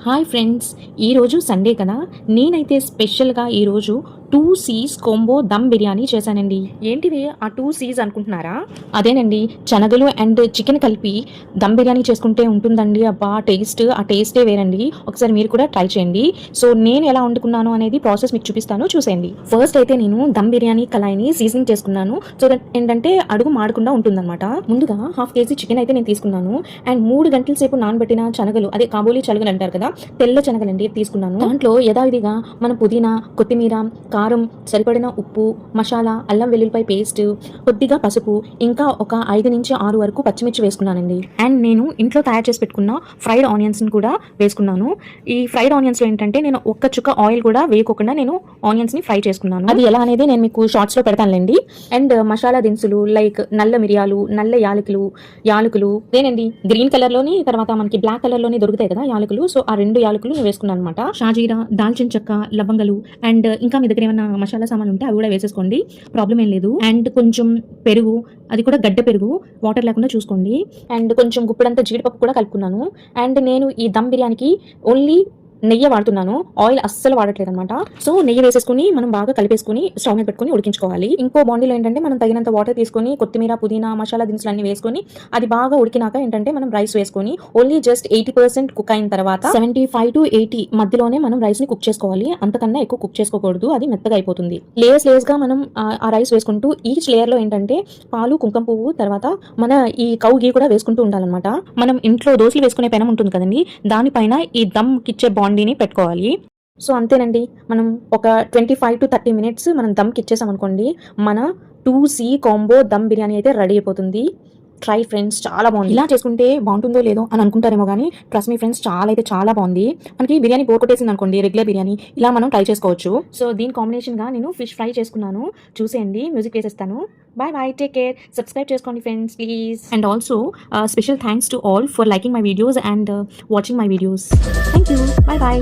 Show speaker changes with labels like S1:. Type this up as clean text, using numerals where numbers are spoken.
S1: Hi friends, ఈరోజు Sunday కదా. నేనైతే స్పెషల్గా ఈరోజు 2 C's కాంబో దమ్ బిర్యానీ చేశానండి. ఏంటిది ఆ 2 C's అనుకుంటున్నారా? అదేనండి, శనగలు అండ్ చికెన్ కలిపి దమ్ బిర్యానీ చేసుకుంటే ఉంటుందండి. అబ్బా ఆ టేస్టే వేరండి. ఒకసారి మీరు కూడా ట్రై చేయండి. సో నేను ఎలా వండుకున్నాను అనేది ప్రాసెస్ మీకు చూపిస్తాను, చూసేయండి. ఫస్ట్ అయితే నేను దమ్ బిర్యానీ కళాయిని సీజనింగ్ చేసుకున్నాను. సో దట్ ఏంటంటే అడుగు మాడకుండా ఉంటుందన్నమాట. ముందుగా 1/2 kg చికెన్ అయితే నేను తీసుకున్నాను. అండ్ 3 గంటల సేపు నానబెట్టిన శనగలు, అదే కాబోలి శనగలు అంటారు కదా, తెల్ల శనగలండి తీసుకున్నాను. దాంట్లో యథావిధిగా మనం పుదీనా, కొత్తిమీర, కారం, సరిపడిన ఉప్పు, మసాలా, అల్లం వెల్లుల్లిపాయ పేస్ట్, కొద్దిగా పసుపు, ఇంకా ఒక 5 నుంచి 6 వరకు పచ్చిమిర్చి వేసుకున్నానండి. అండ్ నేను ఇంట్లో తయారు చేసి పెట్టుకున్న ఫ్రైడ్ ఆనియన్స్ కూడా వేసుకున్నాను. ఈ ఫ్రైడ్ ఆనియన్స్ లో ఏంటంటే నేను ఒక్క చుక్క ఆయిల్ కూడా వేయకోకుండా నేను ఆనియన్స్ ని ఫ్రై చేసుకున్నాను. అది ఎలా అనేది నేను మీకు షార్ట్స్ లో పెడతానులేండి. అండ్ మసాలా దినుసులు లైక్ నల్ల మిరియాలు, నల్ల యాలకులు అదేనండి, గ్రీన్ కలర్ లోని, తర్వాత మనకి బ్లాక్ కలర్ లోని దొరుకుతాయి కదా యాలకులు. సో ఆ 2 యాలకులు నేను వేసుకున్నాను అనమాట. షాజీరా, దాల్చిన చెక్క, లవంగలు, అండ్ ఇంకా మీ దగ్గర ఏమైనా మసాలా సామాన్లు ఉంటే అవి కూడా వేసేసుకోండి, ప్రాబ్లం ఏం లేదు. అండ్ కొంచెం పెరుగు, అది కూడా గడ్డ పెరుగు, వాటర్ లేకుండా చూసుకోండి. అండ్ కొంచెం గుప్పెడంతా జీడిపప్పు కూడా కలుపుకున్నాను. అండ్ నేను ఈ దమ్ బిర్యానీకి ఓన్లీ నెయ్యి వాడుతున్నాను, ఆయిల్ అస్సలు వాడట్లేదు అనమాట. సో నెయ్యి వేసేసుకుని మనం బాగా కలిపేసుకుని స్టవ్ మీద పెట్టుకుని ఉడికించుకోవాలి. ఇంకో బాండీలో ఏంటంటే మనం తగినంత వాటర్ తీసుకొని కొత్తిమీర, పుదీనా, మసాలా దినుసులు అన్ని వేసుకొని అది బాగా ఉడికినాక ఏంటంటే మనం రైస్ వేసుకొని ఓన్లీ జస్ట్ 80% కుక్ అయిన తర్వాత 75 to 80 మధ్యలోనే మనం రైస్ ని కుక్ చేసుకోవాలి. అంతకన్నా ఎక్కువ కుక్ చేసుకోకూడదు, అది మెత్తగా అయిపోతుంది. లేయర్స్ గా మనం ఆ రైస్ వేసుకుంటూ ఈచ్ లేయర్ లో ఏంటంటే పాలు, కుంకుమ పువ్వు, తర్వాత మన ఈ కౌ గీ కూడా వేసుకుంటూ ఉండాలన్నమాట. మనం ఇంట్లో దోశలు వేసుకునే పెనం ఉంటుంది కదండి, దానిపైన ఈ దమ్ కిచ్చే బాండీని పెట్టుకోవాలి. సో అంతేనండి, మనం ఒక 25 to 30 minutes మనం దమ్కి ఇచ్చేసాం అనుకోండి, మన 2C కాంబో దమ్ బిర్యానీ అయితే రెడీ అయిపోతుంది. ట్రై ఫ్రెండ్స్, చాలా బాగుంది. ఇలా చేసుకుంటే బాగుంటుందో లేదో అని అనుకుంటారేమో కానీ ట్రస్ట్ మీ ఫ్రెండ్స్, చాలా బాగుంది. మనకి బిర్యానీ బోర్ కొట్టేసింది అనుకోండి, రెగ్యులర్ బిర్యానీ, ఇలా మనం ట్రై చేసుకోవచ్చు. సో దీని కాంబినేషన్ గా నేను ఫిష్ ఫ్రై చేసుకున్నాను, చూసేయండి. మ్యూజిక్ వేసేస్తాను. బాయ్, టేక్ కేర్, సబ్స్క్రైబ్ చేసుకోండి friends please. And also special thanks to all for liking my videos and watching my videos. Thank you, bye.